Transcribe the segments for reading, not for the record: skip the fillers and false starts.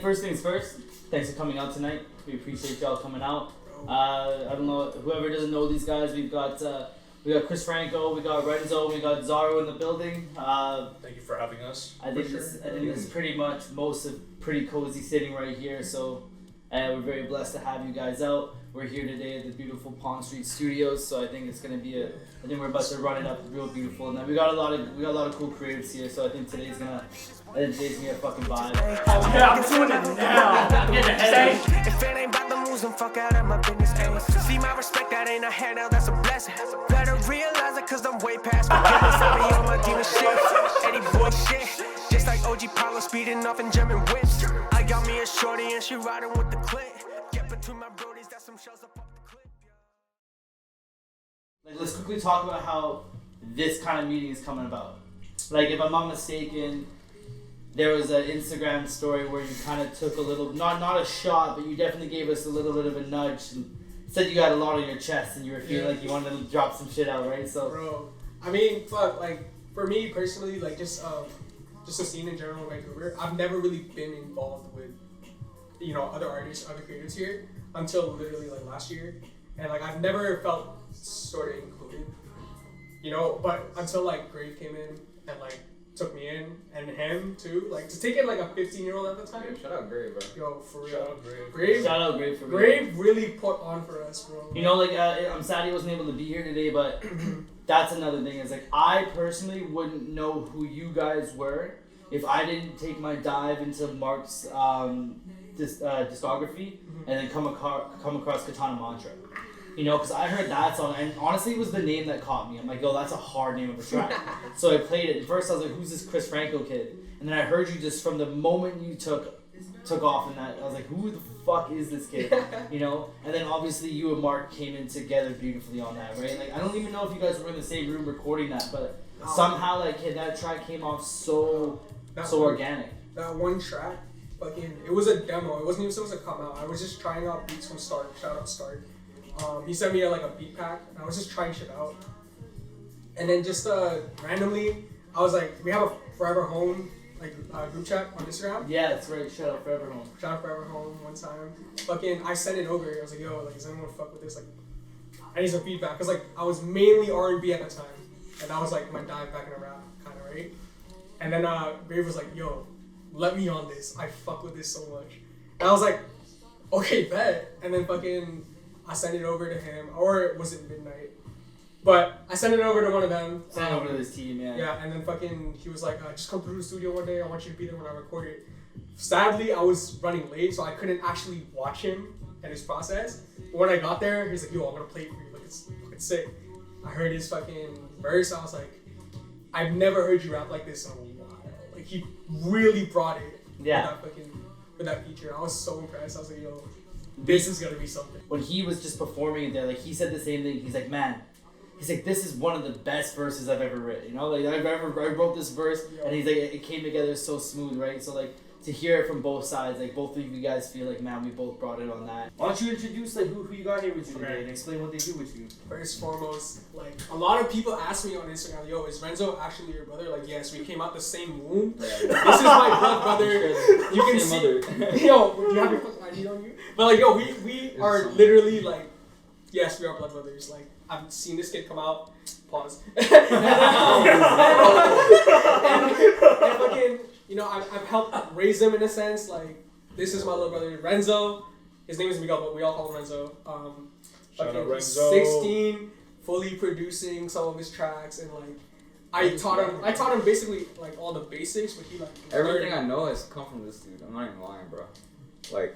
first things first, thanks for coming out tonight. We appreciate y'all coming out. I don't know, whoever doesn't know these guys, we got Chris Franco, we got Renzo, we got Zaro in the building. Thank you for having us. I think this is pretty much most of PrettyCozy sitting right here, so we're very blessed to have you guys out. We're here today at the beautiful Pond Street Studios, so I think it's gonna be I think we're about to run it up real beautiful. And we got a lot of cool creatives here, so I think today's gonna be a fucking vibe. Yeah, I'm doing it now. I'm getting ahead. If it ain't about the moves, then fuck out of my business. See my respect, that ain't a handout, that's a blessing. Better realize it, cause I'm way past forgiveness. I be on my demon shit, Eddie boy shit. Just like OG Paulo speeding off in German whips. I got me a shorty and she riding with the clip. Get between my brodies, that's some shells up off the clip. Like, let's quickly talk about how this kind of meeting is coming about. Like, if I'm not mistaken, there was an Instagram story where you kind of took a little, not a shot, but you definitely gave us a little bit of a nudge and said you got a lot on your chest and you were feeling like you wanted to drop some shit out, right? So, bro, I mean, fuck, like, for me personally, like, just the scene in general in Vancouver, I've never really been involved with, you know, other artists, other creators here until literally, like, last year. And, like, I've never felt sort of included, you know, but until, like, Grave came in and, like, took me in, and him too, like, to take in like a 15-year-old at the time. Yeah, shout out Grave, bro. Yo, for real. Shout out Grave. Grave. shout out Grave for real. Grave really put on for us, bro. You know, like, I'm sad he wasn't able to be here today, but that's another thing. Is like, I personally wouldn't know who you guys were if I didn't take my dive into Mark's discography and then come across Katana Mantra. You know, because I heard that song, and honestly, it was the name that caught me. I'm like, yo, that's a hard name of a track. So I played it. At first, I was like, who's this Chris Franco kid? And then I heard you just from the moment you took off in that, I was like, who the fuck is this kid? You know? And then obviously you and Mark came in together beautifully on that, right? Like, I don't even know if you guys were in the same room recording that, but somehow, like, that track came off so organic. That one track, fucking, it was a demo. It wasn't even supposed to come out. I was just trying out beats from Start. Shout out Start. He sent me like a beat pack, and I was just trying shit out. And then just randomly, I was like, we have a Forever Home like group chat on Instagram. Yeah, that's right. Shout out Forever Home. Shout out Forever Home one time. Fucking, I sent it over. I was like, yo, like, does anyone fuck with this? Like, I need some feedback. Cause like, I was mainly R&B at the time, and that was like my dive back in a rap kind of, right? And then Grave was like, yo, let me on this. I fuck with this so much. And I was like, okay, bet. And then fucking, I sent it over to him, or was it Midnight? But I sent it over to one of them. Sent it over to this team, yeah. Yeah, and then fucking, he was like, just come through the studio one day. I want you to be there when I record it. Sadly, I was running late, so I couldn't actually watch him and his process. But when I got there, he's like, yo, I'm gonna play it for you. Like, it's fucking sick. I heard his fucking verse. I was like, I've never heard you rap like this in a while. Like, he really brought it. Yeah. With that feature. I was so impressed. I was like, yo, this is gonna be something. When he was just performing it there, like, he said the same thing. He's like, man, he's like, this is one of the best verses I've ever written. You know, like, I wrote this verse, and he's like, it came together so smooth, right? So, like, to hear it from both sides, like, both of you guys feel like, man, we both brought it on that. Why don't you introduce, like, who you got here with you today and explain what they do with you? First and foremost, like, a lot of people ask me on Instagram, yo, is Renzo actually your brother? Like, yes, we came out the same womb. This is my blood brother. You can see, yo, do you have your fucking ID on you? But, like, yo, we are literally, like, yes, we are blood brothers. Like, I've seen this kid come out. Pause. and fucking, you know, I've helped raise him in a sense. Like, this is my little brother, Renzo. His name is Miguel, but we all call him Renzo. Shout out Renzo. 16, fully producing some of his tracks, and like, I taught him basically like all the basics, but he like Everything I know has come from this dude. I'm not even lying, bro. Like,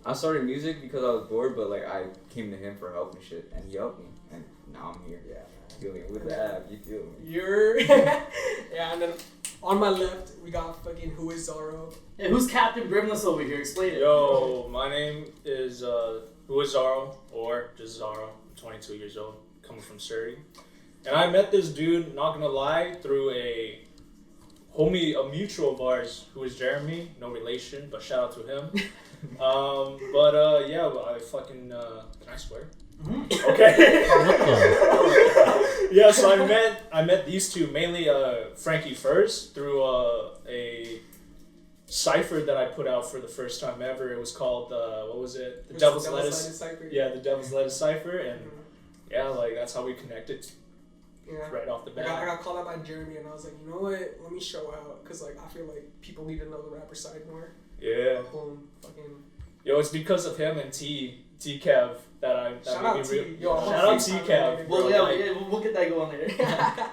I started music because I was bored, but like I came to him for help and shit, and he helped me, and now I'm here. Yeah. Feeling with the app, you feel me? You're yeah, and then on my left we got fucking Who Is Zaro. Hey, who's Captain Brimless over here? Explain it. Yo, my name is WHOISZARO, or just Zaro. I'm 22 years old, coming from Surrey. And I met this dude, not gonna lie, through a mutual of ours who is Jeremy, no relation, but shout out to him. Yeah, I fucking, can I swear? Okay. Yeah, so I met these two, mainly Frankie first, through a cipher that I put out for the first time ever. It was called what was it? The Devil's Lettuce Cipher. Yeah, the Devil's Lettuce Cipher, and yeah, like that's how we connected. Yeah. Right off the bat. I got called out by Jeremy, and I was like, you know what? Let me show out, cause like I feel like people need to know the rapper side more. Yeah. Boom, fucking. Yo, it's because of him and T-Kev that Shout made out me T. Yo, shout out T-Kev. Well, yeah, we'll get that going later.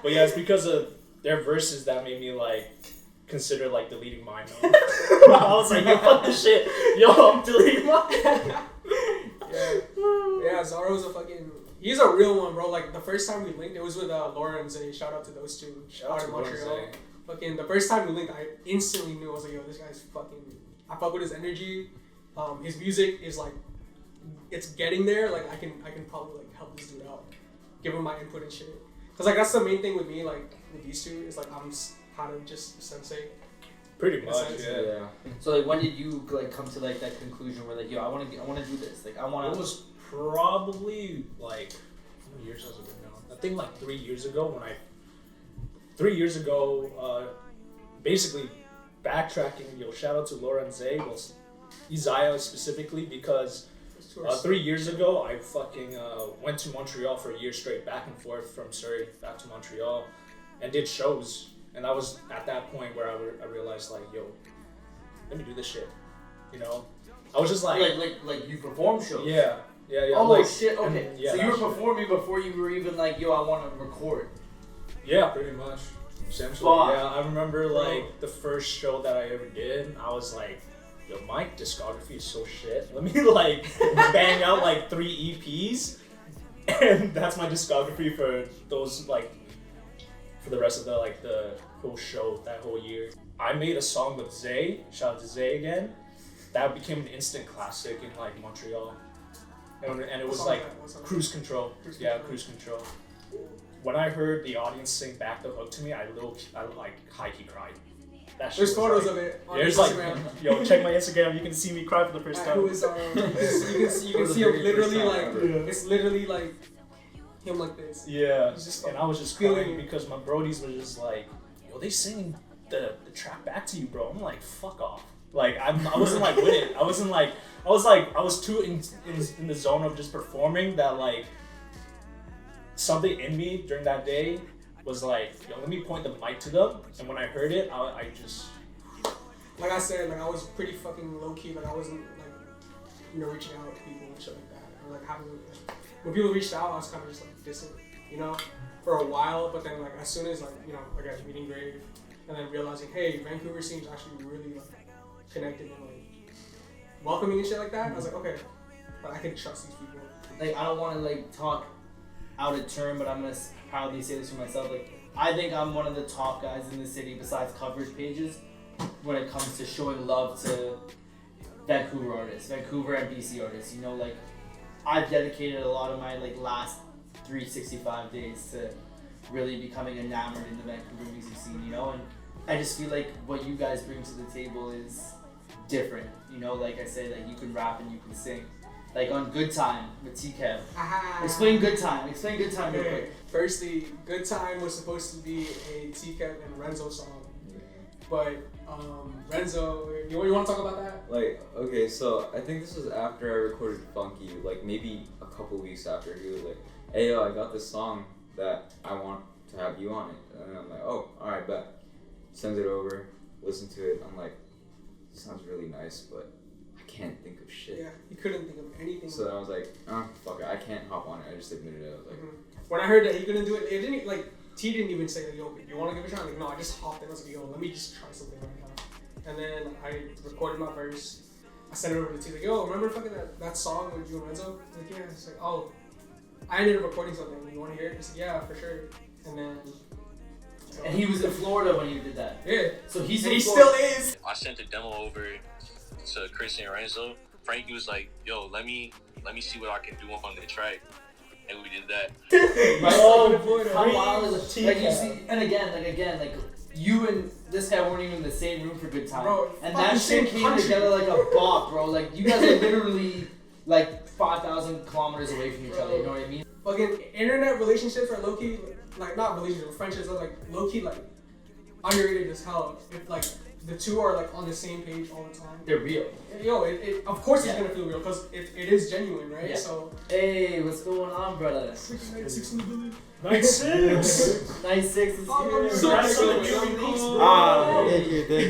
But yeah, it's because of their verses that made me like consider like deleting mine now. I was like, yo, fuck this shit. Yo, I'm deleting mine. Yeah, Zaro's a fucking. He's a real one, bro. Like the first time we linked, it was with Laura and Zay. Shout out to those two. Shout out to in Laura and Montreal. Zay. Fucking the first time we linked, I instantly knew. I was like, yo, this guy's fucking. I fuck with his energy. His music is like, it's getting there. Like I can probably like help this dude out, give him my input and shit. Cause like that's the main thing with me. Like with these two, is like I'm kind of just sensei. Pretty much, Yeah. So like, when did you like come to like that conclusion where like, yo, I want to do this. Like, I want It to. was probably like, how many years has it been now? I think like 3 years ago 3 years ago, basically backtracking, yo, shout out to Laura and Zay, well, Isaiah specifically, because 3 years ago, I fucking went to Montreal for a year straight, back and forth from Surrey back to Montreal, and did shows. And I was at that point where I realized, like, yo, let me do this shit, you know? I was just like you perform shows. Yeah. Oh like, shit! Okay, and, yeah, so you were performing before you were even like, yo, I want to record. Yeah, pretty much. Essentially, yeah. I remember like the first show that I ever did, I was like, yo, my discography is so shit. Let me like bang out like 3 EPs, and that's my discography for those like for the rest of the whole show, that whole year. I made a song with Zay. Shout out to Zay again. That became an instant classic in like Montreal. And it was like Cruise Control. Yeah, Cruise Control. When I heard the audience sing back the hook to me, I like high-key cried. That shit There's photos like, of it on there's Instagram. Like, yo, check my Instagram. You can see me cry for the first time. You can see him literally like, it's literally like him like this. Yeah, Just, and I was just crying because my brodies were just like, yo, they singing the track back to you, bro. I'm like, fuck off. Like I wasn't like with it. I was too in the zone of just performing that like something in me during that day was like, yo, let me point the mic to them. And when I heard it, I just like I said, like I was pretty fucking low key. Like I wasn't like reaching out to people and shit like that. Or like having when people reached out, I was kind of just like distant, for a while. But then like as soon as like I got meeting Grave and then realizing, hey, Vancouver seems actually really like connected and like welcoming and shit like that. I was like, okay, I can trust these people. Like I don't want to like talk out of turn, but I'm gonna proudly say this for myself. Like I think I'm one of the top guys in the city besides coverage pages when it comes to showing love to Vancouver artists, Vancouver and BC artists. Like I've dedicated a lot of my like last 365 days to really becoming enamored in the Vancouver music scene. And I just feel like what you guys bring to the table is different. Like I said, like you can rap and you can sing. Like on Good Time with T-Kev. Explain Good Time. Explain Good Time real quick. Firstly, Good Time was supposed to be a T-Kev and Renzo song. But Renzo, you want to talk about that? Like, okay, so I think this was after I recorded Funky, like maybe a couple weeks after. He was like, hey yo, I got this song that I want to have you on it. And I'm like, oh, alright, bet. Send it over, listen to it. I'm like, this sounds really nice, but I can't think of shit. Yeah, he couldn't think of anything. So then I was like, oh, fuck it, I can't hop on it. I just admitted it. I was like, when I heard that he couldn't do it, it didn't like T didn't even say like, yo, do you want to give it a shot? Like, no, I just hopped in. I was like, yo, let me just try something right now. And then I recorded my verse. I sent it over to T. Like, yo, remember fucking that song with you and Renzo? Like, yeah. It's like, oh, I ended up recording something. You want to hear it? He's like, yeah, for sure. And then. And he was in Florida when you did that. Yeah. So he still is. I sent the demo over to Chris and Renzo. Frankie was like, yo, let me see what I can do on the track. And we did that. How wild is it? Like you see, and again, like you and this guy weren't even in the same room for Good Time. Bro, and that shit came together like a bop, bro. Like you guys are literally like 5,000 kilometers away from each other, you know what I mean? Fucking internet relationships are low-key, like not relationships, friendships are like low-key like underrated as hell. If like the two are like on the same page all the time. They're real. Yo, of course it's gonna feel real because it is genuine, right? Yeah. So. Hey, what's going on, brother? Freaking 6 in the building. Night 6. Night 6 is Oh, here.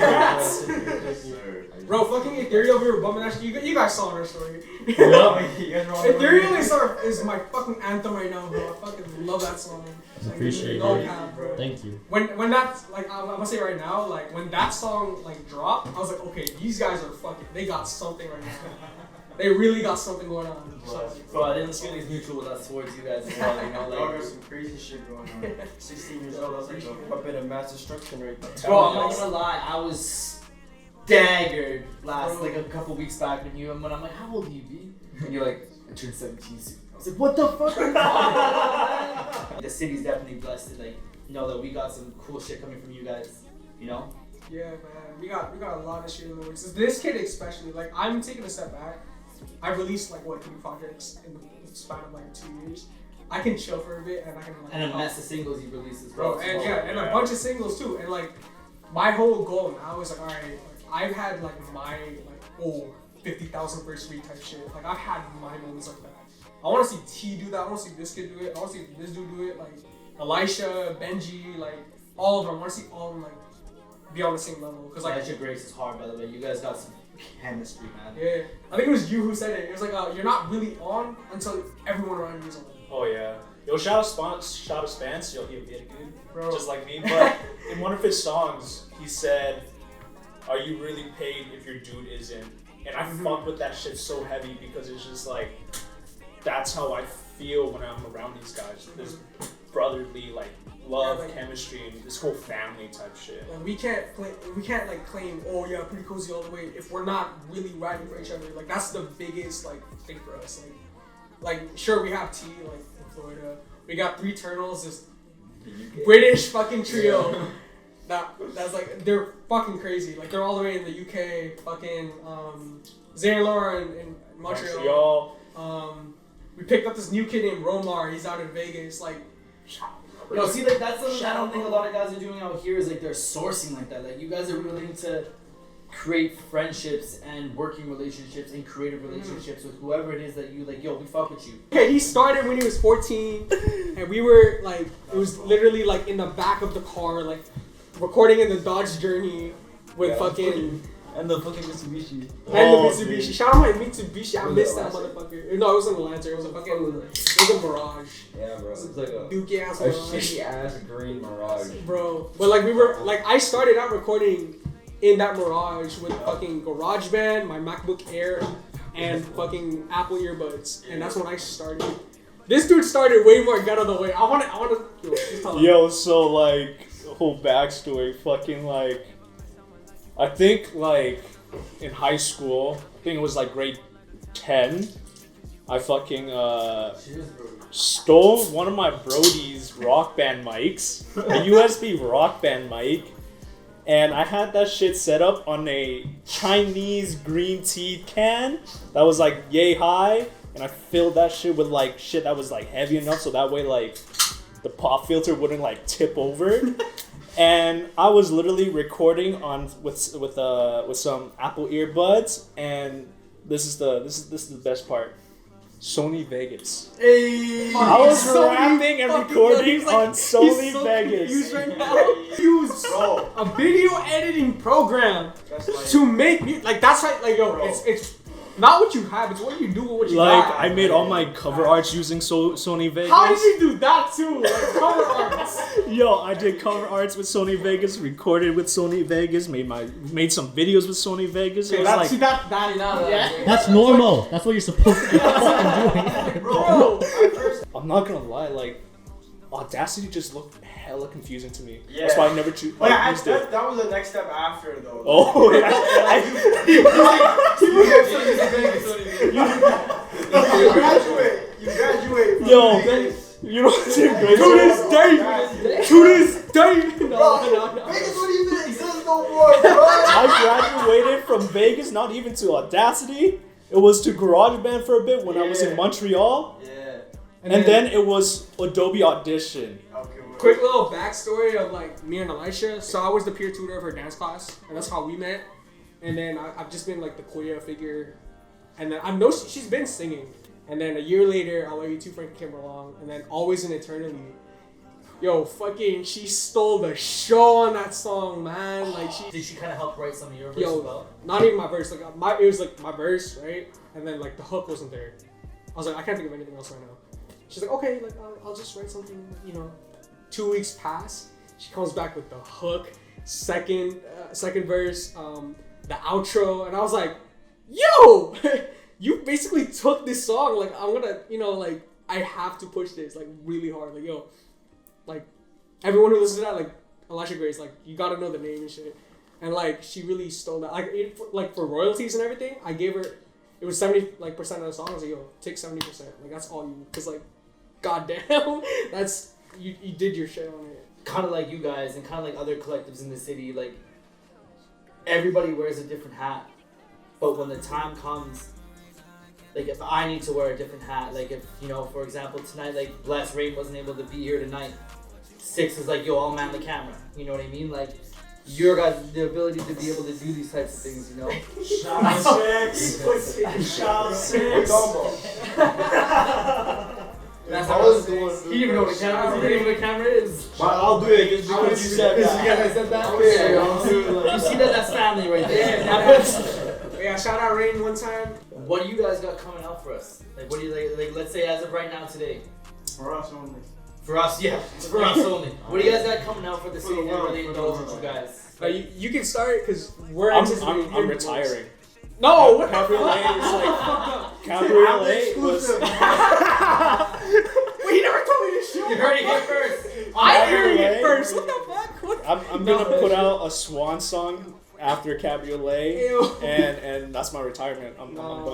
Bro, fucking Ethereal, we were bumming that shit. You guys saw our story. Ethereal is my fucking anthem right now, bro. I fucking love that song. Appreciate no it. cap, bro. Thank you. When that's like I'm gonna say right now, like when that song like dropped, I was like, okay, these guys are fucking. They got something right now. They really got something going on. So, Bro, I didn't feel he's neutral with us towards you guys as well, you know, Y'all like. got some crazy shit going on. 16 years old, I was like a puppet of mass destruction right there. Bro, I'm not gonna lie, I was staggered last, Bro. like a couple weeks back when I'm like, how old do you be? And you're like, I turned 17 soon. I was like, what the fuck are you talking about? The city's definitely blessed to like know that we got some cool shit coming from you guys, you know? yeah, man, we got a lot of shit in the works. This kid especially, like I'm taking a step back. I released like 3 projects in the span of like 2 years. I can chill for a bit and I can like. And a mess of singles you released as Bro, well. and and a bunch of singles too. And like my whole goal now is like, all right, like, I've had like my 50,000 first week type shit. Like I've had my moments like that. I want to see T do that. I want to see this kid do it. I want to see this dude do it. Like Elisha, Benji, like all of them. I want to see all of them like be on the same level. Cause like Elisha Grace is hard, by the way. You guys got some chemistry, man. yeah, I think it was you who said it. It was like you're not really on until everyone around you is on. Oh yeah. Yo, shout out Spence. Yo, he a big dude, Bro. just like me. But in one of his songs, he said, "Are you really paid if your dude isn't?" And I fucked with that shit so heavy because it's just like, that's how I feel when I'm around these guys. This brotherly like love, like, chemistry, and this whole family type shit. Like we can't like claim, oh yeah, pretty cozy all the way if we're not really riding for each other. Like that's the biggest like thing for us. Like sure we have T like in Florida. We got 3 Turtles, this British fucking trio. That's like they're fucking crazy. Like they're all the way in the UK. Fucking Zaro in Montreal. We picked up this new kid named Romar. He's out in Vegas. Like. Yo, see, like that's something I don't think a lot of guys are doing out here is like they're sourcing like that. Like you guys are willing to create friendships and working relationships and creative relationships with whoever it is that you like. Yo, we fuck with you. Okay, he started when he was 14, and we were like, it was literally like in the back of the car, like recording in the Dodge Journey with fucking. And the fucking Mitsubishi. And the Mitsubishi. Dude. Shout out my Mitsubishi. I Was missed it that a motherfucker. No, it wasn't a Lancer. It was a fucking. It was a Mirage. Yeah, bro. It's like a Dookie ass a Mirage. shitty ass green Mirage. Bro, but like we were like I started out recording in that Mirage with fucking GarageBand, my MacBook Air, and fucking Apple earbuds, and that's when I started. This dude started way more ghetto the way I want to. Yo, so like whole backstory, fucking like, I think like in high school, I think it was like grade 10. I fucking stole one of my Brody's Rock Band mics, a USB Rock Band mic, and I had that shit set up on a Chinese green tea can that was like yay high, and I filled that shit with like shit that was like heavy enough so that way like the pop filter wouldn't like tip over. And I was literally recording on with some Apple earbuds, and this is the best part. Sony Vegas. Hey, I was rapping and recording on Sony Vegas. Right now. Use a video editing program to make music. Like that's right. Like yo, it's not what you have. It's what you do with what you Like got. I made all my cover arts using Sony Vegas. How did you do that too? Like cover arts. Yo, I did cover arts with Sony Vegas, recorded with Sony Vegas, made some videos with Sony Vegas. It was like, That's normal. That's what you're supposed to be fucking doing. Bro. I'm not gonna lie, like Audacity just looked hella confusing to me. Yeah. That's why I never used it. That was the next step after though. Oh yeah. You graduate. From Yo, Vegas. you know what's in grade To this day. No. Vegas don't even exist no more, bro. I graduated from Vegas, not even to Audacity. It was to GarageBand for a bit when I was in Montreal. Yeah. And then it was Adobe Audition. Okay, quick little backstory of like me and Elisha. So I was the peer tutor of her dance class, and that's how we met. And then I've just been like the choir figure, and then I know she's been singing. And then a year later, I Love You Too Frank came along, and then Always and Eternally. Yo, fucking, she stole the show on that song, man. Like Did she kind of help write some of your verses well? Not even my verse. Like it was like my verse, right? And then like the hook wasn't there. I was like, I can't think of anything else right now. She's like, okay, like I'll just write something. 2 weeks pass. She comes back with the hook, second verse, the outro, and I was like, yo, you basically took this song. Like I'm gonna, like I have to push this like really hard. Like yo. Like, everyone who listens to that, like, Elisha Grace, like, you gotta know the name and shit. And, like, she really stole that. Like, for royalties and everything, I gave her, it was 70% of the song. I was like, yo, take 70%. Like, that's all you, because, like, goddamn, that's, you did your shit on it. Kind of like you guys and kind of like other collectives in the city, like, everybody wears a different hat. But when the time comes, like, if I need to wear a different hat, like, if, for example, tonight, like, Bless Rain wasn't able to be here tonight, Six is like, yo, I'll man the camera. You know what I mean? Like, you got the ability to be able to do these types of things, Shout out Six. Shout out Six. That's how I was doing. He didn't even know what a camera is. He didn't even know what a camera is. But I'll do it just because you said that. I said that? You see that? That's family right there. Yeah, shout out Rain one time. What do you guys got coming out for us? Like, what do you like? Let's say as of right now today. For us only. For us, yeah. For us only. What do you guys got coming out for the city that really indulge with you guys? You can start because we're I'm Voice. retiring. No, what Cabriolet is like Cabriolet was. Wait, he never told me this shit. You heard it here first. I heard it first. What the fuck? I'm gonna put out a swan song after Cabriolet, and that's my retirement. I'm done.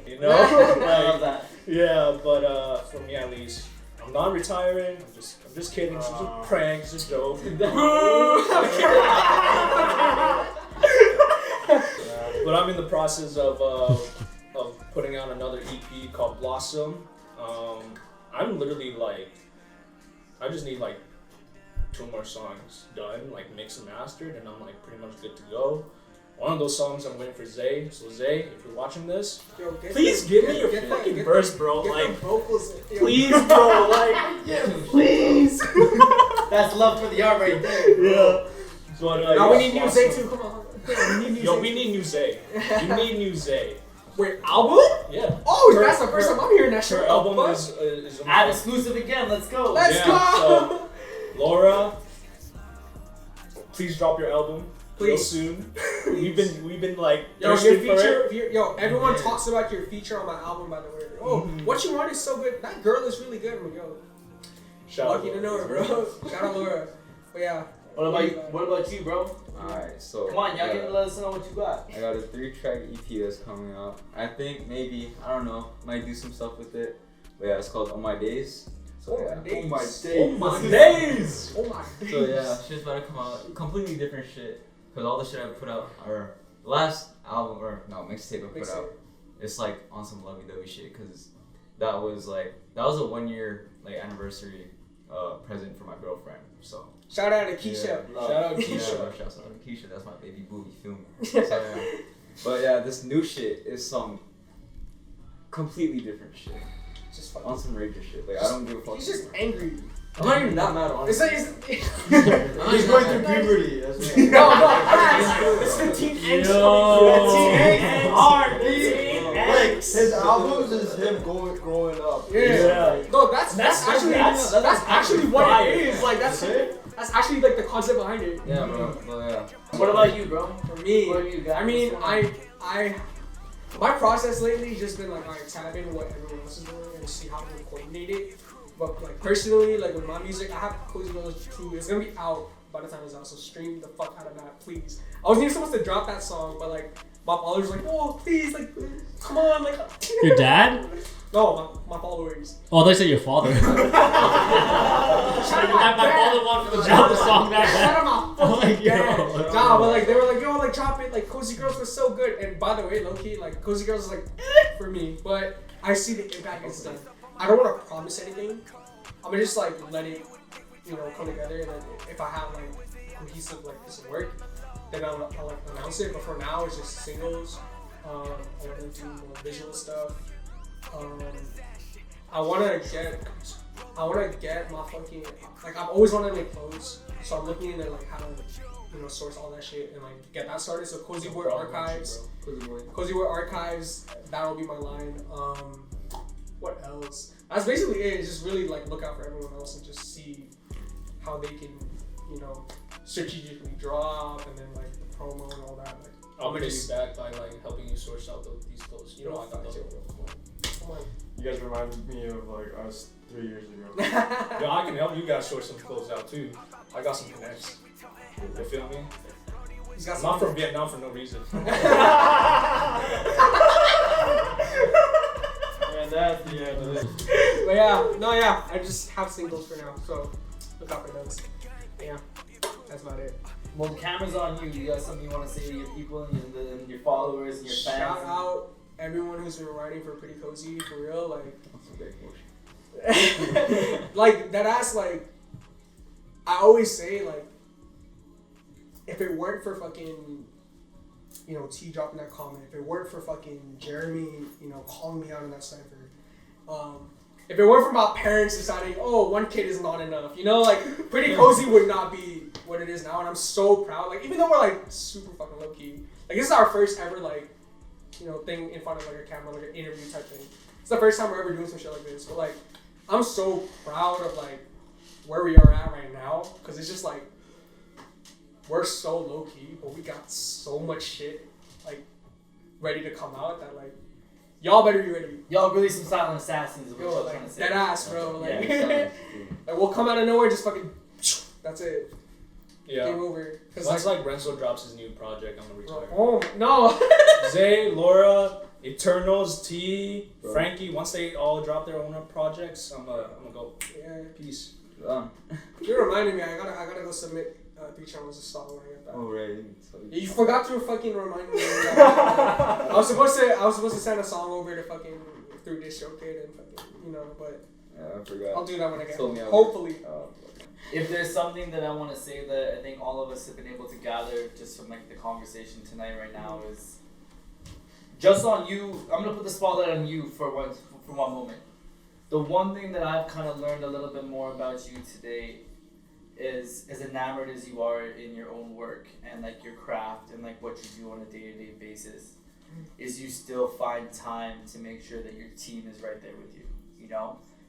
You know, I love that. Yeah, but for me at least, I'm not retiring. I'm just kidding. It's just a prank. It's a joke. But I'm in the process of putting out another EP called Blossom. I'm literally like, I just need like 2 more songs done, like mixed and mastered, and I'm like pretty much good to go. One of those songs I'm waiting for Zay. So Zay, if you're watching this, please give me your fucking verse, bro. Like, please, bro. Like, please. That's love for the art right there. Yeah. But now we need new Zay too. Come on. We need new Zay. You need new Zay. Wait, album? Yeah. Oh, that's the first time I'm hearing that shit. Her album is Add exclusive again. Let's go. Let's go. So, Laura, please drop your album real soon. We've been like thirsting for it. Everyone talks about your feature on my album, by the way. Oh, What You Want is so good. That girl is really good. Lucky to know her, bro. Shout out Laura. But yeah. What about you, bro? Alright, so come on, y'all can let us know what you got. I got a 3-track EP that's coming out. I think maybe, I don't know, might do some stuff with it. But yeah, it's called On My Days. So Oh my days. So yeah, shit's about to come out. Completely different shit. Because all the shit I put out, or the last album, or no, mixtape I put out, it's like on some lovey-dovey shit. Because that was a 1-year like anniversary present for my girlfriend. So shout out to Keisha. Yeah, shout out to Keisha. That's my baby boo. You feel me? So, yeah. But yeah, this new shit is some completely different shit. Just on some rager shit. Like I don't give a fuck. He's just angry. I'm not even that mad on it. He's going through puberty. It's the teen angst coming through. Hard, like his albums is him growing up. Yeah. No, that's actually what it is. Like that's actually like the concept behind it. Yeah, bro. Well, yeah. What about you, bro? For me, what have you got? I mean, my process lately has just been like, alright, tap into what everyone else is doing and see how we coordinate it. But like personally, like with my music, I have Cozy Village 2. It's gonna be out by the time it's out, so stream the fuck out of that, please. I was even supposed to drop that song, but like my followers were like, oh please, like come on, like. Your dad? No, my followers. Oh, they say your father. My father wanted to drop the song that bad. Shout out my fucking dad. Nah, but like they were like, yo, like drop it. Like Cozy Girls was so good. And by the way, low key, like Cozy Girls is like for me, but I see the impact it's done. I don't want to promise anything. I'm gonna just like let it come together, and then if I have like cohesive like piece of work, then I'll like announce it. But for now, it's just singles. I want to do more visual stuff. I want to get my fucking, like, I've always wanted to make clothes, so I'm looking into like how to source all that shit and like get that started. So Cozy Boy Archives, Cozy Boy Archives, that'll be my line. What else? That's basically it. It's just really like look out for everyone else and just see how they can, strategically drop, and then like the promo and all that. Like, I'll pay you back by like helping you source out these clothes. I got those. You guys reminded me of like us 3 years ago. Yo, I can help you guys sort some clothes out too. I got some connects. You feel me? He's got I'm not from Vietnam for no reason. And that's the end of it. But I just have singles for now, so look out for those. Yeah, that's about it. Well, the camera's on you. You got something you want to say to your people and your followers and your fans? Shout out everyone who's been writing for PrettyCozy, for real. Like, like that ass. Like, I always say, like, if it weren't for fucking, T dropping that comment, if it weren't for fucking Jeremy, calling me out in that cipher, if it weren't for my parents deciding, oh, one kid is not enough, like, PrettyCozy would not be what it is now, and I'm so proud. Like, even though we're like super fucking low key, like, this is our first ever like, thing in front of like a camera, like an interview type thing. It's the first time we're ever doing some shit like this, but like, I'm so proud of like where we are at right now, because it's just like, we're so low key, but we got so much shit like ready to come out that like, y'all better be ready. Y'all release some Silent Assassins. Yo, like, dead ass, bro. Like, Yeah, like, we'll come out of nowhere, just fucking, that's it. Yeah. Game over. That's like Renzo drops his new project, I'm gonna retire. Oh, no. Zay, Laura, Eternals, T, Frankie, once they all drop their own projects, I'm gonna go. Yeah. Peace. You reminded me, I gotta go submit 3 channels of song when I get back. Oh, right. You forgot to fucking remind me. I was supposed to send a song over to fucking through DistroKid and fucking, but Yeah, I forgot. I'll do that when I get Told me home. I Hopefully. If there's something that I want to say that I think all of us have been able to gather just from like the conversation tonight right now is just on you. I'm gonna put the spotlight on you for one moment. The one thing that I've kind of learned a little bit more about you today is as enamored as you are in your own work and like your craft and like what you do on a day-to-day basis, is you still find time to make sure that your team is right there with you,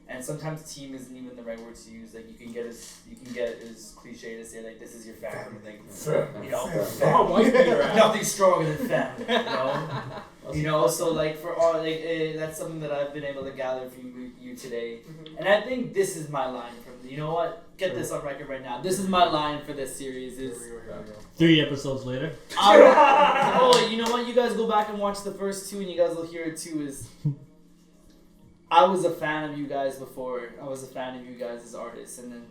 And sometimes team isn't even the right word to use. Like you can get as cliche to say like this is your family, like family. Nothing stronger than family, So like for all like that's something that I've been able to gather from you today, and I think this is my line from get this on record right now. This is my line for this series is 3 episodes later. You know what? You guys go back and watch the first 2, and you guys will hear it too. Is I was a fan of you guys before. I was a fan of you guys as artists, and then,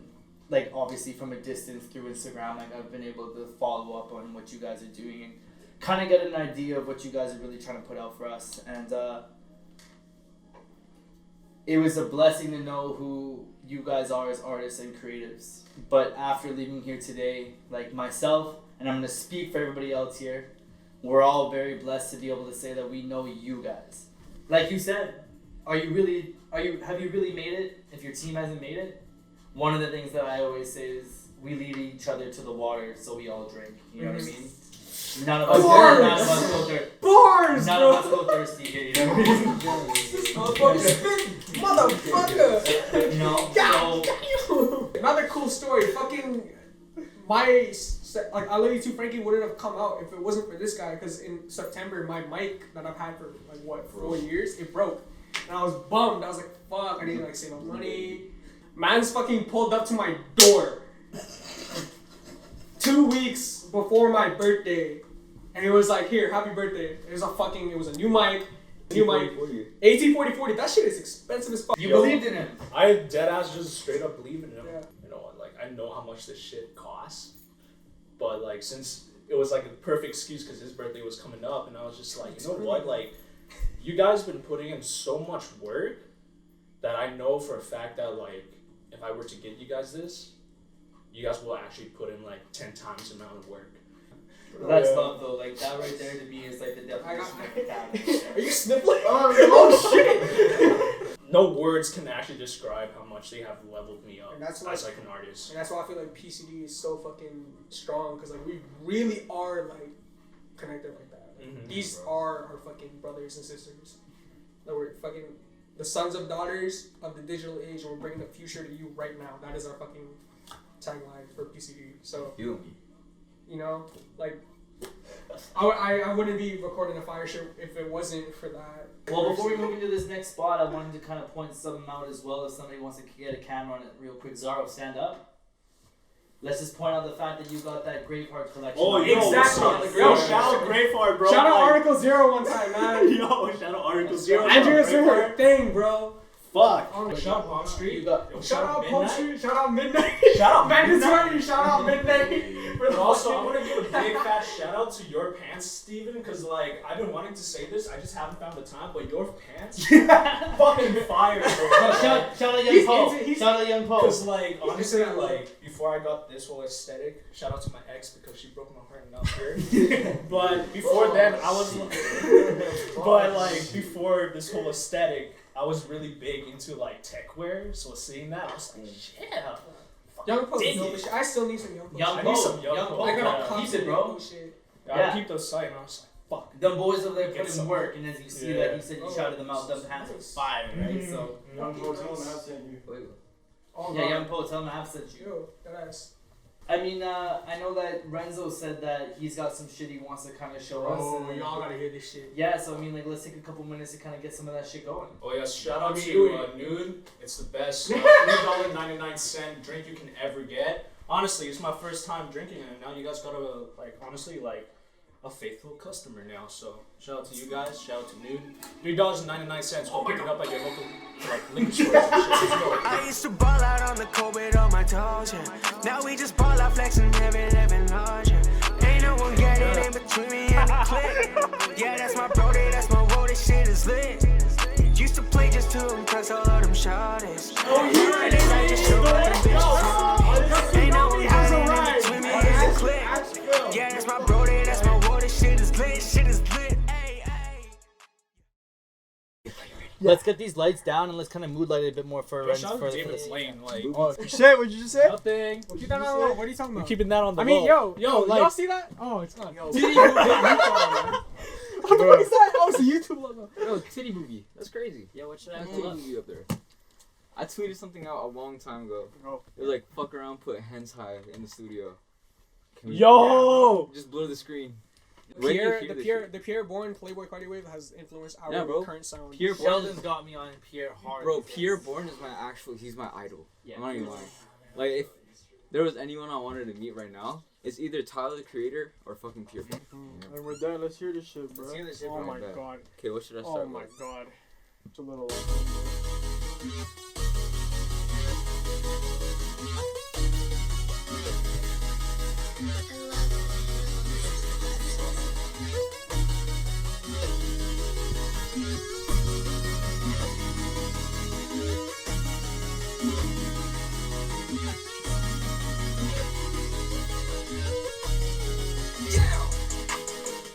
like, obviously from a distance through Instagram, like, I've been able to follow up on what you guys are doing and kind of get an idea of what you guys are really trying to put out for us. And it was a blessing to know who you guys are as artists and creatives. But after leaving here today, like myself, and I'm going to speak for everybody else here, we're all very blessed to be able to say that we know you guys. Like you said, have you really made it if your team hasn't made it? One of the things that I always say is we lead each other to the water so we all drink. You know what I mean? None of us go thirsty. Bars, None of us go thirsty here, you know what I mean? Motherfucker! So another cool story. Fucking I Love You Too, Frankie wouldn't have come out if it wasn't for this guy. Because in September, my mic that I've had for 4 years, it broke. And I was bummed. I was like, fuck, I need to save up money. Man's fucking pulled up to my door 2 weeks before my birthday. And he was like, here, happy birthday. It was a new mic. New mic. 1840. That shit is expensive as fuck. you believed in him. I deadass just straight up believe in him. Yeah. I know how much this shit costs. But since it was a perfect excuse because his birthday was coming up, and I was just like, you know what? You guys been putting in so much work that I know for a fact that if I were to get you guys this, you guys will actually put in like 10 times the amount of work. That's love though. Like that right there to me is like the definition of talent. Are you sniffling? Oh shit! No words can actually describe how much they have leveled me up And that's as like an artist. And that's why I feel like PCD is so fucking strong, because like we really are like connected like that. Like, these are our fucking brothers and sisters. That we're fucking the sons of daughters of the digital age, and we're bringing the future to you right now. That is our fucking tagline for PCD. So You. you know, like I wouldn't be recording a fire show if it wasn't for that. Well, before we move into this next spot, I wanted to kind of point something out as well. If somebody wants to get a camera on it real quick, Zaro, stand up. Let's just point out the fact that you got that Graveheart collection. Oh, yo, exactly. Yo, shout out Graveheart, bro. Shout out like, Article Zero one time, man. Yo, shout out Article Zero. Andrew's doing her thing, bro. Fuck. Shout out Palm Street. You got, Shout out Palm Street. Shout out Midnight. Shout out Mandatory. Shout out Midnight. But also, I want to give a big fat shout out to your pants, Steven, because like I've been wanting to say this, I just haven't found the time. But your pants, fucking fire, bro. shout out Young Poe. Shout out Young Poe. Because like honestly, like before I got this whole aesthetic, shout out to my ex because she broke my heart and not here. But before then, I was. But like before this whole aesthetic, I was really big into like tech wear. So seeing that, I was like, yeah. Young Post, I still need some Young Post. Young I need some Young Poe. Post. I gotta Keep constant it, bro. shit. I keep those sight, and I was like, fuck. Them boys over there Get put in some. work, and as you see, like you said, you shouted them out. Them pants are fire, right? So Young Poe, tell him I sent you. Oh, yeah, Young Poe, tell them I have sent you. Yo, that ass. I mean, I know that Renzo said that he's got some shit he wants to kind of show us. Oh, And y'all gotta hear this shit. yeah, so I mean, like, let's take a couple minutes to kind of get some of that shit going. Oh yes, shout out What to are we Nude. It's the best $3.99 drink you can ever get. Honestly, it's my first time drinking it, and now you guys got a faithful customer now. So shout out to you guys. Shout out to Nude. $3.99. Go pick it up at your local liquor stores and shit. Let's go. I used to ball out on the court with all my toes, yeah. Now we just ball out flexing heavy, living large, yeah. Ain't no one getting in between me and the clique. Yeah, that's my brody, that's my road, this shit is lit. Used to play just to impress all of them shawties. Nowadays I just show up and bitches. Ain't no one getting in between me and the clique. Yeah, that's my brody, that's my road, this shit is lit, shit is lit. Let's get these lights down and let's kind of mood light it a bit more for Shout out to David this. Blaine. Like, Shit, what'd you just say? nothing. What are you talking about? Keeping that on the I mean, low. yo, like, y'all see that? Oh, it's not. Yo, What the fuck is that? Oh, it's a YouTube logo. yo, titty movie. That's crazy. Yeah, what should I Titty pull up? movie up there. I tweeted something out a long time ago. Oh. It was like, fuck around, put hens high in the studio. Can we- Yo! Just blur the screen. When do you hear this shit? The Pierre Bourne Playboy Cardi Wave has influenced our Yeah, bro. current sound. Pierre Bourne, Sheldon's got me on Pierre hard. bro, Pierre Bourne is he's my idol. Yeah. I'm not even lying. Like, if there was anyone I wanted to meet right now, it's either Tyler the Creator or fucking Pierre Bourne. And we're done. Let's hear this shit, bro. Let's hear this shit, Oh bro. my Bet. god. Okay, what should I Oh start my with? god. It's a little.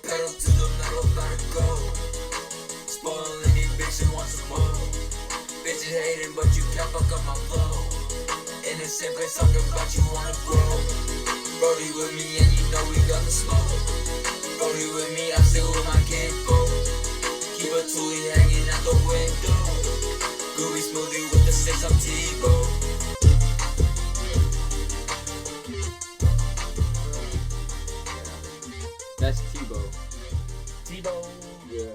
Pedal to the metal, let it go. Spoiling these bitches want some more. Bitches hating, but you can't fuck up my flow. Innocent place talking about you wanna grow. Brody with me and you know we got the smoke. Brody with me, I still with my kinfolk. Keep a toolie hanging out the window. Gooey smoothie with the six on T-Bow. That's Tebow. Tebow. Yeah.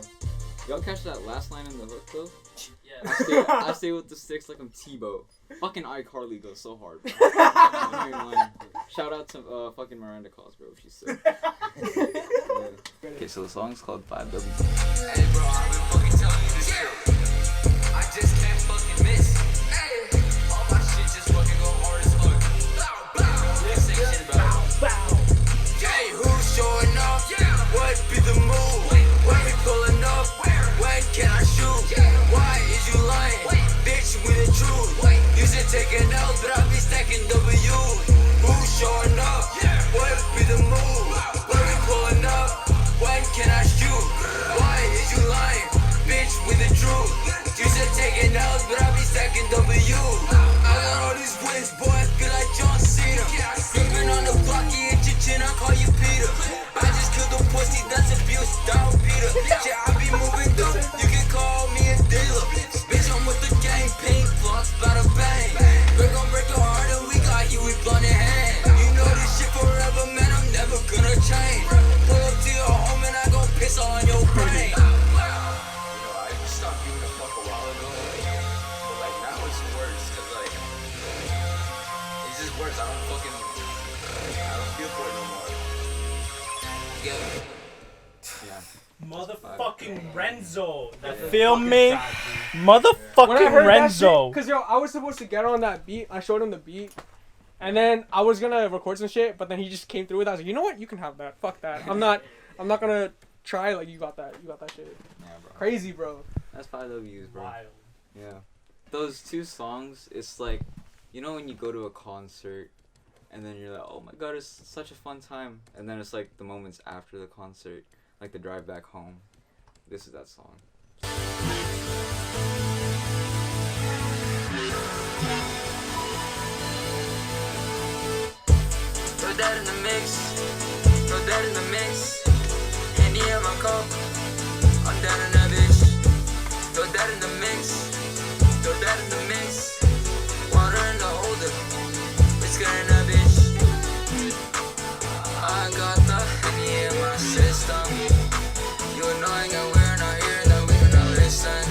Y'all catch that last line in the hook though? Yeah. I stay with the sticks like I'm Tebow. Fucking iCarly goes so hard. I'm not even lying. Shout out to fucking Miranda Cos, bro. She's sick. Yeah. Okay, so the song's called 5W. Hey bro, I've been fucking telling you this shit. I just can't fucking miss. Hey, all my shit just fucking go hard as fuck. Bow, bow. Let's say shit about it. Hey, who's showing up? What be the move? When we pulling up? When can I shoot? Why is you lying? Bitch, we the truth. You should take an L, but I be stacking W. Who true. You should take it L's, but I be second W. I got all these wins, boy, I feel like John Cena. Gripping on the block, you hit your chin, I call you Peter. I just killed the pussy, that's abuse, down Peter. Shit, I be moving dope, you can call me a dealer. Bitch, I'm with the gang, pink blocks, bada bang. We're gon' break your heart and we got you with blunt in hand. You know this shit forever, man, I'm never gonna change. Pull up to your home and I gon' piss on your brain. You know, I stopped giving a fuck a while ago. But like now it's worse, cause like it's just worse. I don't feel for it no more. Yeah. Motherfucking Renzo. Feel me? When I Motherfucking heard Renzo. Because, yo, I was supposed to get on that beat. I showed him the beat. And then I was going to record some shit, but then he just came through with it. I was like, you know what? You can have that. Fuck that. I'm not going to try. Like, you got that. You got that shit. Yeah, bro. Crazy, bro. That's 5 W's, bro. Wild. Yeah. Those 2 songs, it's like, you know when you go to a concert and then you're like, oh my god, it's such a fun time. And then it's like the moments after the concert, like the drive back home. This is that song. Throw that in the mix. Throw that in the mix. Handy in my cup. I'm down in that bitch. Throw that in the mix. Throw that in the mix. Water in the holder. Whisker in that bitch. I got the Henny in my system. You annoying and we're not here, that we do not listen.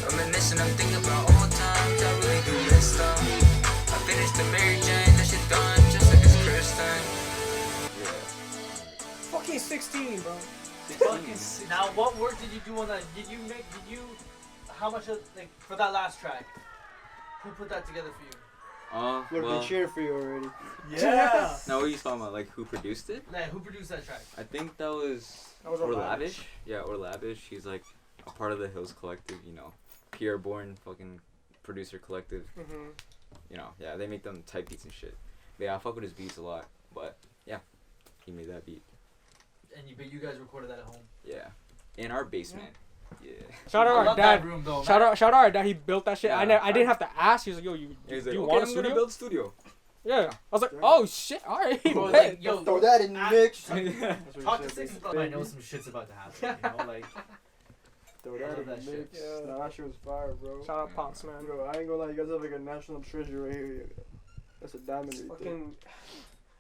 Reminiscing, I'm thinking about old times, I really do miss them. I finished the Mary Jane, that shit done, just like it's Kristen. Fucking 16, bro. Now, what work did you do on that? How much of, like, for that last track? Who put that together for you? Look, Well, they cheered for you already. Yeah. now what are you talking about? Like who produced it? Like, who produced that track? I think that was That was or Lavish. Lavish. Yeah, or Lavish. He's like a part of the Hills Collective, you know, Pierre Bourne fucking producer collective. Mm-hmm. You know, yeah, they make them type beats and shit. But yeah, I fuck with his beats a lot. But yeah, he made that beat. But you guys recorded that at home. Yeah, in our basement. Yeah. Shout out I our love dad. that room though. Shout out our dad. He built that shit. Yeah. I didn't have to ask. He was like, yo, you He's do like, you okay, want a I'm gonna studio? build a studio. Yeah. I was like, oh shit, all right. Bro, bet. like, yo, Throw that in the mix. talk to Six about I know some shit's about to happen. You know, like Throw that in the that shit. mix. Yeah. Nah, that shit was fire, bro. Shout out Pops, man. Bro, I ain't gonna lie, you guys have like a national treasure right here. That's a diamond right there. Fucking.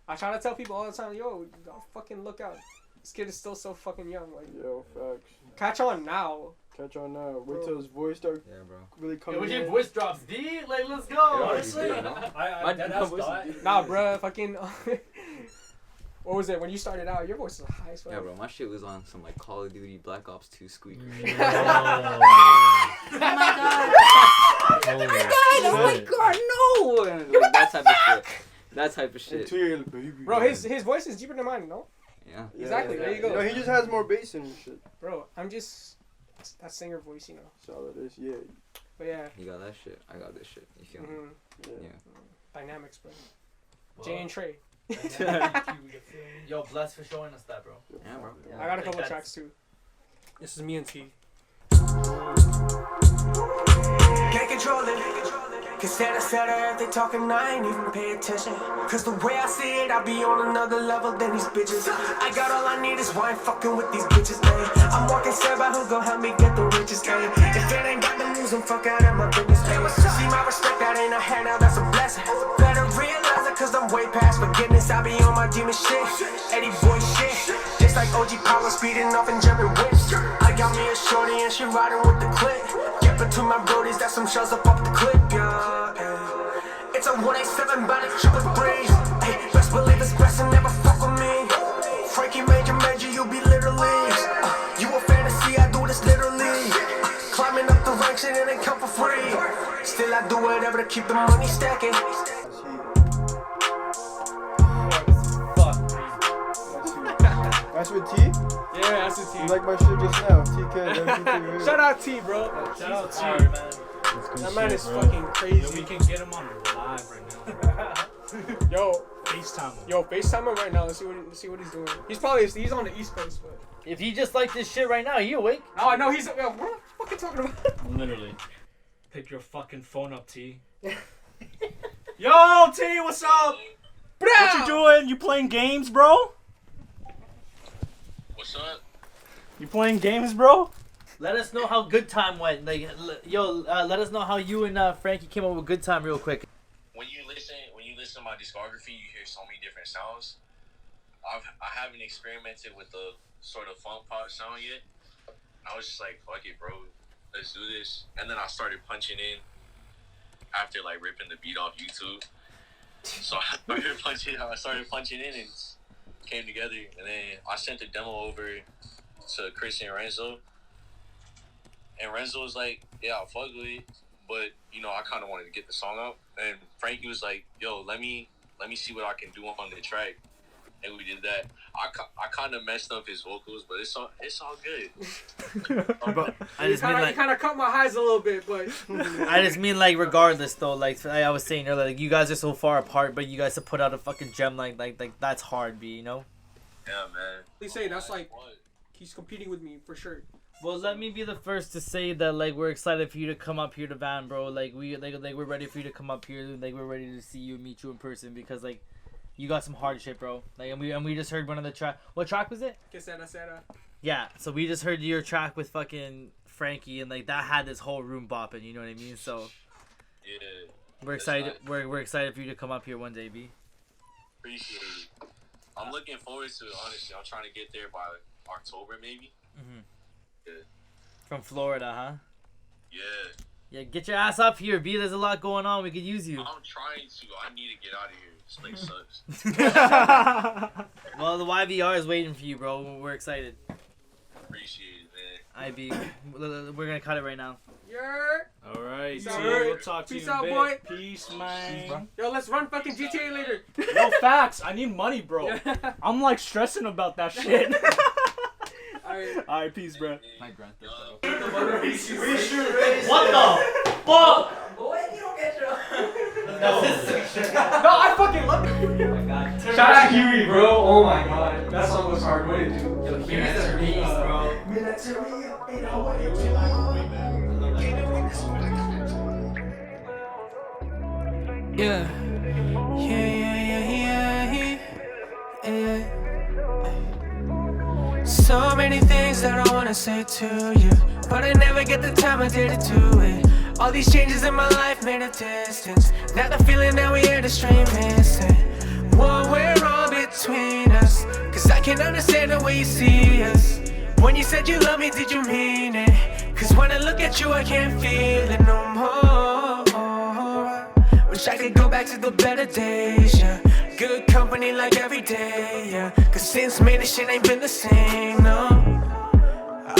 I try to tell people all the time, yo, you gotta fucking look out. This kid is still so fucking young. Like, Yo, facts. catch on now. Catch on now. Wait till his voice start Yeah, bro. really Yo, coming when your in. voice drops, D, like let's go. Yeah, Honestly. you know? I My that's voice is thought. deep. Nah, bruh, fucking. What was it? When you started out, your voice was high as fuck. Yeah, bro. My shit was on some like Call of Duty Black Ops 2 squeaker. Oh my god. No! And, like, that type of shit. That type of shit. Into your baby. Bro, his voice is deeper than mine, no? Yeah. Exactly, there you go. No, he just has more bass in his shit. Bro, I'm just that singer voice, you know. That's all it is, yeah. But yeah, You got that shit. I got this shit. You feel me? mm-hmm. Yeah. Yeah. Dynamics, bro. Jay and Trey. Yo, bless for showing us that, bro. Yeah, bro. I got a couple That's- tracks too. This is me and T. Can't control it. Cause if they talking, I ain't even pay attention. Cause the way I see it, I be on another level than these bitches. I got all I need is wine fucking with these bitches, ayy. I'm walking sad about who gon' help me get the riches, ayy. If it ain't got the moves, then fuck out of my business, ayy. See my respect, that ain't a handout, that's a blessing. Better realize it cause I'm way past forgiveness. I be on my demon shit, Eddie boy shit. Just like OG Power speeding off in German whips. I got me a shorty and she riding with the clip. Get between my brodies, that's some shells up off the clip, yeah. It's a 187 body triple breeze. Hey, best believe it's best and never fuck with me. Frankie major, you be literally. You a fantasy, I do this literally. Climbing up the ranks and it ain't come for free. Still I do whatever to keep the money stacking. That's with T? Yeah, that's a T. You like my shit just now? TK. Shout out T, bro. Shout out to Alright, you, man. That man is fucking crazy. Yo, we can get him on live right now. Yo, FaceTime him. yo, FaceTime him right now. Let's see what he's doing. He's on the East Coast, but. If he just like this shit right now, he awake. Oh, I know he's. Yo, what are you fucking talking about? Literally. Pick your fucking phone up, T. Yo, T, what's up? What you doing? You playing games, bro? What's up? You playing games, bro? Let us know how good time went. Like, let us know how you and Frankie came up with a good time real quick. When you listen to my discography, you hear so many different sounds. I haven't experimented with the sort of funk pop sound yet. I was just like, fuck it, bro. Let's do this. And then I started punching in after like ripping the beat off YouTube. So I started punching in and it came together. And then I sent the demo over to Chris and Renzo. And Renzo was like, yeah, I'll fuck with it. But, you know, I kind of wanted to get the song out. And Frankie was like, yo, let me see what I can do on the track. And we did that. I kind of messed up his vocals, but it's all good. I just mean like, kind of cut my highs a little bit, but I just mean like regardless though, like I was saying earlier, like you guys are so far apart, but you guys to put out a fucking gem like that's hard, B, you know? Yeah, man. please say that's like he's competing with me for sure. Well, let me be the first to say that like we're excited for you to come up here to Van, bro. Like we're ready for you to come up here. Like we're ready to see you and meet you in person because like you got some hard shit, bro. Like and we just heard one of the track. What track was it? Que sera, sera. Yeah, so we just heard your track with fucking Frankie and like that had this whole room bopping. You know what I mean? So Yeah. we're excited. We're excited for you to come up here one day, B. Appreciate it. I'm looking forward to it, honestly. I'm trying to get there by October, maybe. Mm-hmm. Yeah. From Florida, huh? Yeah. Yeah, get your ass up here, B. There's a lot going on. We could use you. I'm trying to. I need to get out of here. This place sucks. Well, the YVR is waiting for you, bro. We're excited. Appreciate it, man. IB, we're gonna cut it right now. Yeah. All right, Peace T. out. We'll talk to Peace you in a out, bit. boy. Peace, man. Yo, let's run fucking GTA later. No facts. I need money, bro. I'm like stressing about that shit. Alright. All right, peace, bro. My Grand Theft Auto. What the fuck? Boy, you don't get your. No, I fucking love it. Shout out Huey, bro. Oh my god. That song was hard. What did you do? Here's the beast, bro. Yeah. So many things that I wanna say to you, but I never get the time I did to do it. All these changes in my life made a distance. Now the feeling that we are the stream missing. What went wrong between us? Cause I can understand the way you see us. When you said you love me, did you mean it? Cause when I look at you, I can't feel it no more. Wish I could go back to the better days, yeah. Good company like every day, yeah. Cause since May, this shit ain't been the same, no.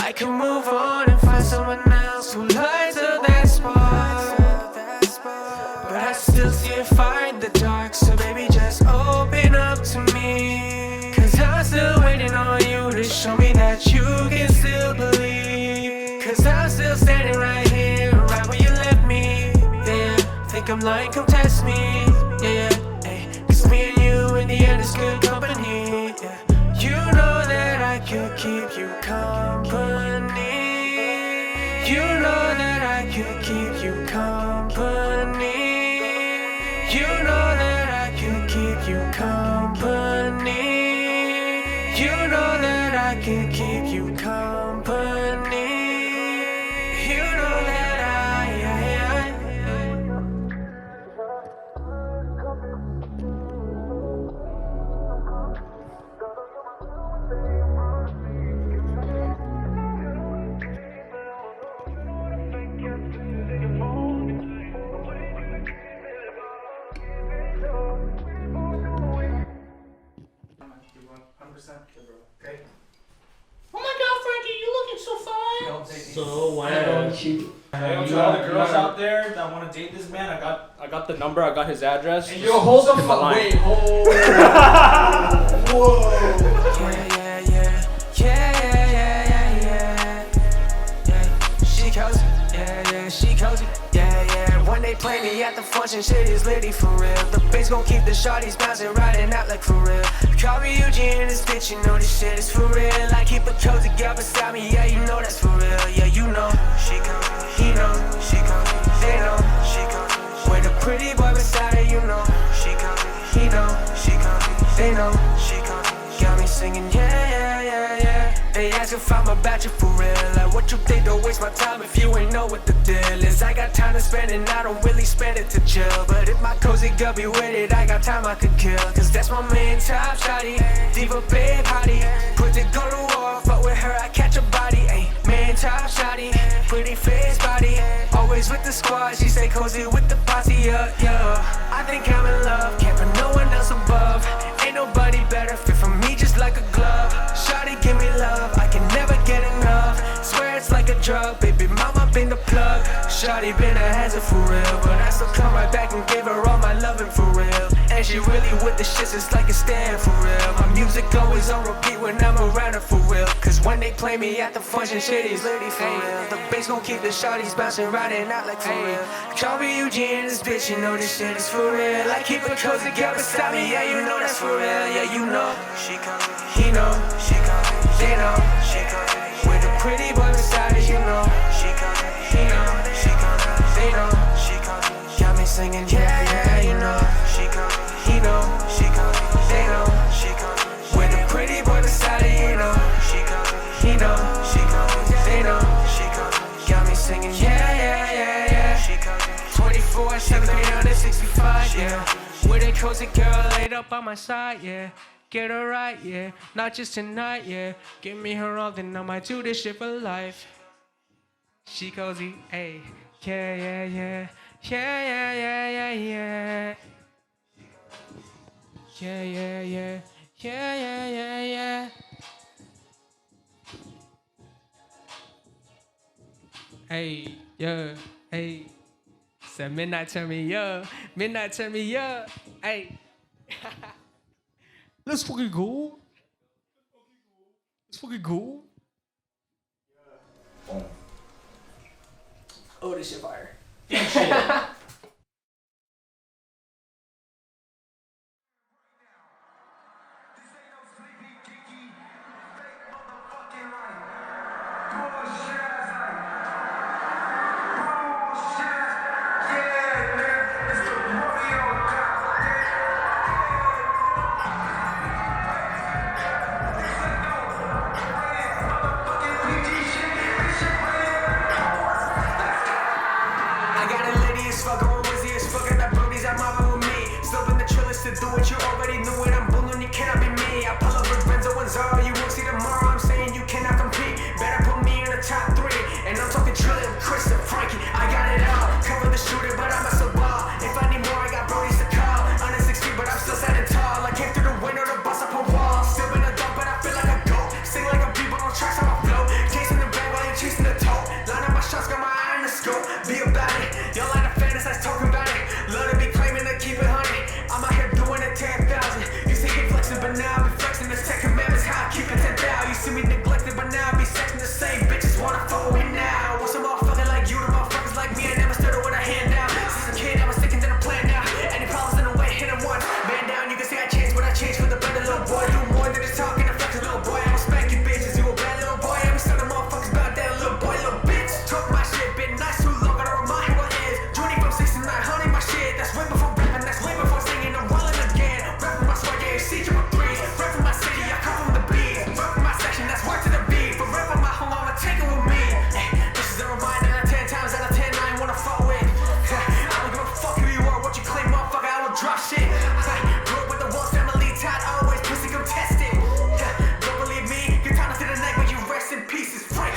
I can move on and find someone else who lights up that spot. But I still see a fire in the dark, so baby, just open up to me. Cause I'm still waiting on you to show me that you can still believe. Cause I'm still standing right here, right where you left me. Yeah, think I'm lying, come test me. Yeah, hey, cause me and you in the end is good company. Yeah, you know that I could keep you company. You know that I could keep you company. You know that I could keep you company. You know that I could keep you company. You know that I Okay. Oh my God, Frankie, you looking so fine. So why don't you? Hey, to all the girls out there that want to date this man, I got the number, I got his address. Hey, yo, hold the Just fuck. line. Wait, hold. Whoa. Yeah. She cozy, yeah, she cozy, yeah. When they play me at the function, shit is litty for real. The bass gon' keep the shawties bouncing, riding out like for real. Call me Eugene in this bitch, you know this shit is for real. I keep a cozy girl beside me, yeah, you know that's for real. Yeah, you know, she cozy, he know. if I'm about you for real. Like what you think, don't waste my time if you ain't know what the deal is. I got time to spend and I don't really spend it to chill. But if my cozy girl be with it, I got time I could kill. Cause that's my main top shawty, diva big hottie. Put the go to war, fuck with her, I catch a body. Ayy, main top shawty, pretty face body. Always with the squad, she stay cozy with the posse, yeah. I think I'm in love, can't put no one else above. Ain't nobody better, fit for me just like a glove. Shawty give me love, I can never get enough. Swear it's like a drug, baby mama been the plug. Shawty been a hazard for real, but I still come right back and give her all my loving for real. And she really with the shits, it's like a stand for real. My music always on repeat when I'm around her for real. Cause when they play me at the function, shit is litty for real. The bass gon' keep the shawties bouncing right and out like for real. Call me Eugene, this bitch, you know this shit is for real. I keep a cozy girl beside me, yeah, you know that's for real. Yeah, you know, she coming, he know, she coming, they know, she coming. With a pretty boy beside her, you know, she coming, he know, she coming, they know, she coming. Got me singing, yeah, yeah, you know, she coming, he know, she coming, they know, she coming. With a pretty boy beside her, you know, she coming, he know, she coming, they know, she coming. Got me singing, yeah, yeah, yeah, yeah, she coming. 24/7, 365, yeah. With a cozy girl laid up on my side, yeah. Get her right, yeah. Not just tonight, yeah. Give me her all, then I might do this shit for life. She cozy, ayy. Yeah, yeah, yeah. Yeah, yeah, yeah, yeah, yeah. Yeah, yeah, yeah. Yeah, yeah, yeah, yeah. Hey, yeah, hey. Said midnight turn me up. Midnight turn me up. Hey. Let's fucking go. Let's fucking go. Oh, this shit fire. To do what you already knew it, I'm bullying, you cannot be me. I pull up with Renzo and Zaro, you won't see tomorrow. I'm saying you cannot compete. Better put me in the top 3. And I'm talking Trill, Chris and Frankie. I got it all. Cover the shooter, but I'm a so ball. If I need more, I got brodies to call. Under 6 feet, but I'm still standing tall. I came through the window to bust up a wall. Still been a dog, but I feel like a goat. Sing like a beat, but on tracks on my flow. Chasing the bag while you chasing the toe. Line up my shots, got my eye on the scope. Be about it. Y'all like the fantasize talking about it. Love to be claiming to keep it 100. I'm out here doing it 10,000. You see me flexing, but now I be flexing. This 10 commandments, how I keep it 10,000. You see me neglected, but now I be sexing. The same bitches wanna fuck with me now. Want some motherfucker like you, the motherfuckers like me. I never stood with a hand down. Since a kid, I was sticking to the plan now. Any problems in the way, hit him once. Man down, you can see I changed, but I changed for the better, little boy. Do more than just talking and flexing, little boy. I don't spank you bitches, you a bad little boy. I be studying motherfuckers about that, little boy, little bitch. Talk my shit, been nice too long, gotta remind who I is. Journey from 69, honey, my shit. That's way before rapping, that's way before singing. I'm rolling again. Rap from my swag, yeah, see you with 3s. Rap from my city, I come from the beat. Rap from my section, that's work to the beat. But rap from my home, I'ma take it with me. Hey, this is a reminder that 10 times out of 10 I ain't wanna fuck with. I don't give a fuck who you are, what you claim, motherfucker, I will drop shit. Grew up with the Walls family, tied always, pussy come test it. Don't believe me, you're tied to the neck, but you rest in pieces, Frank.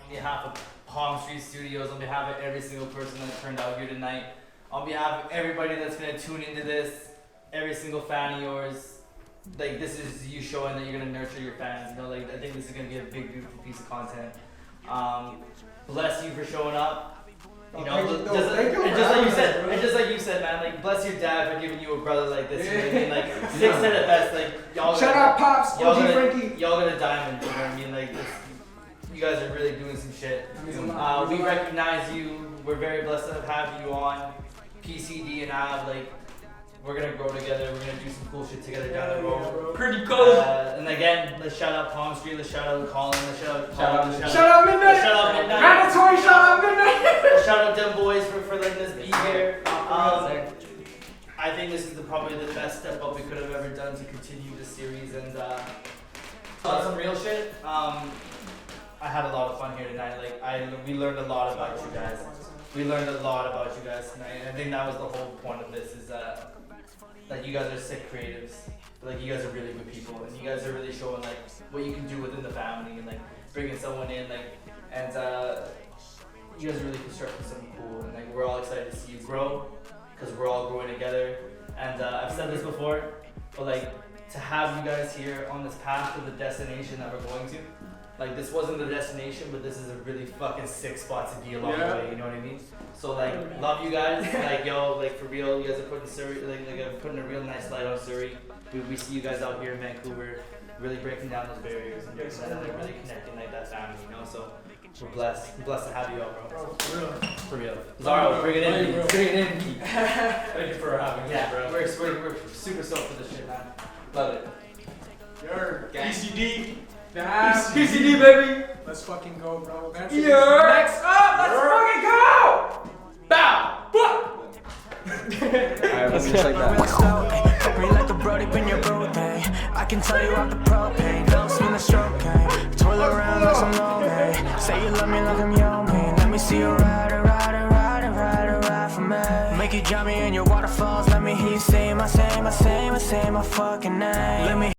On behalf of Palm Street Studios, on behalf of every single person that turned out here tonight, on behalf of everybody that's gonna tune into this, every single fan of yours, like this is you showing that you're gonna nurture your fans. You know, like I think this is gonna be a big, beautiful piece of content. Bless you for showing up. You know, just like you said, man. Like bless your dad for giving you a brother like this. You know what I mean? Like 6 said it best. Like y'all. Shout out Pops, OG Frankie. Y'all got a diamond. You know what I mean? Like this, you guys are really doing some shit. We recognize you. We're very blessed to have you on PCD and I. Like we're gonna grow together. We're gonna do some cool shit together down the road. PrettyCozy. And again, let's shout out Palm Street. Let's shout out Colin. Let's shout out Colin. Shout out Midnight. Shout out Midnight. Mandatory shout out Midnight. Shout out them boys for letting us be here. I think this is probably the best step up we could have ever done to continue this series. And some real shit. I had a lot of fun here tonight. Like we learned a lot about you guys. We learned a lot about you guys tonight. And I think that was the whole point of this is that you guys are sick creatives. Like you guys are really good people, and you guys are really showing like what you can do within the family, and like bringing someone in, like, and you guys are really constructing something cool, and like we're all excited to see you grow, because we're all growing together. And I've said this before, but like to have you guys here on this path to the destination that we're going to, like this wasn't the destination, but this is a really fucking sick spot to be along the way. You know what I mean? So like, love you guys. Like yo, like for real, you guys are putting Surrey, like putting a real nice light on Surrey. We see you guys out here in Vancouver, really breaking down those barriers and breaking that, like really connecting like that family, you know. So we're blessed. We're blessed to have you out, bro. For real. Zaro, bring it in. Bring it in. Thank you for having me, bro. We're super stoked for this shit, man. Love it. PCD. PCD, baby. Let's fucking go, bro. Next up, let's fucking go. Bow. Alright, let's just like that. Me like a brody when you're birthday. I can tell you off the propane. Don't spin the stroke, twirl around like some low, say you love me like I'm yummy. Let me see you ride for me. Make you jump me in your waterfalls. Let me hear you say my fucking name. Let me